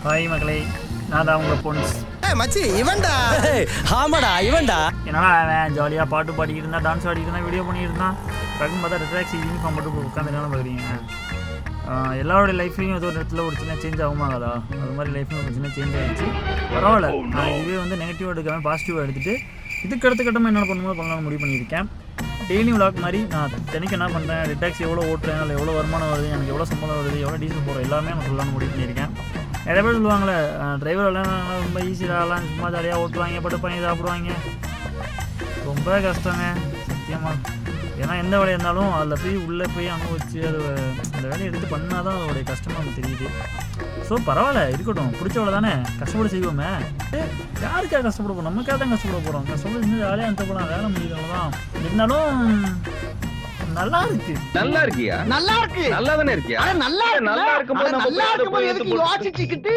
Hi மக்களே, நான் தான் உங்கள் பொன்ஸ். மச்சி இவன்டா. ஆமாடா இவன்டா. என்னடா அவன் ஜாலியாக பாட்டு பாடிக்கிட்டு இருந்தான், டான்ஸ் ஆடிக்கிட்டு இருந்தான், வீடியோ பண்ணிக்கிட்டு இருந்தான். டக்குன்னு பார்த்தா ரெட்ராக்ஸி யூனிஃபார்ம் மட்டும் உட்காந்து என்ன பார்க்குறீங்க? எல்லாரோடைய லைஃப்லையும் ஏதோ ஒரு இடத்துல ஒரு சின்ன சேஞ்ச் ஆகுமாங்கதா, அது மாதிரி லைஃப்லையும் ஒரு சின்ன சேஞ்ச் ஆகிடுச்சு. பரவாயில்ல, நான் இதுவே வந்து நெகட்டிவாக எடுக்காமல் பாசிட்டிவாக எடுத்துகிட்டு இதுக்கு அடுத்த கட்டமாக என்ன பண்ணுமோ பண்ணலாம்னு முடிவு பண்ணியிருக்கேன். டெய்லி விளாக் மாதிரி நான் தினைக்கு என்ன பண்ணுறேன், ரெட்ராக்ஸி எவ்வளோ ஓட்டுறேன், அதில் எவ்வளோ வருமானம் வருது, எனக்கு எவ்வளோ சம்பளம் வருது, எவ்வளோ டீசல் போகிறோம், எல்லாமே நான் சொல்லலாம்னு முடிவு பண்ணியிருக்கேன். நிறைய பேர் சொல்லுவாங்களே டிரைவர் எல்லாம் ரொம்ப ஈஸியாகலாம் சும்மா ஜாலியாக ஓட்டுவாங்க, படுப்பாங்க, சாப்பிடுவாங்க. ரொம்ப கஷ்டங்க சத்தியமாக. ஏன்னா எந்த வேலையாக இருந்தாலும் அதில் போய் உள்ளே போய் அனுபவிச்சு அது அந்த வேலையை எடுத்து பண்ணால் தான் அதோடைய கஷ்டம் நமக்கு தெரியுது. ஸோ பரவாயில்ல, இருக்கட்டும், பிடிச்சவளை தானே, கஷ்டப்பட செய்வோமே. யாருக்காக கஷ்டப்பட போகிறோம்? நமக்காக தான் கஷ்டப்பட போகிறோம். கஷ்டப்பட இன்னும் ஜாலியாக இருந்த போகலாம், வேலை முடியல தான். இருந்தாலும் நல்லா இருக்கு. நல்லா இருக்கியா? நல்லா இருக்கு. நல்லா தானே இருக்கியா? நல்லா இருக்கும்போது நல்லா இருக்கும்போது எதுக்கு யோசிச்சுக்கிட்டு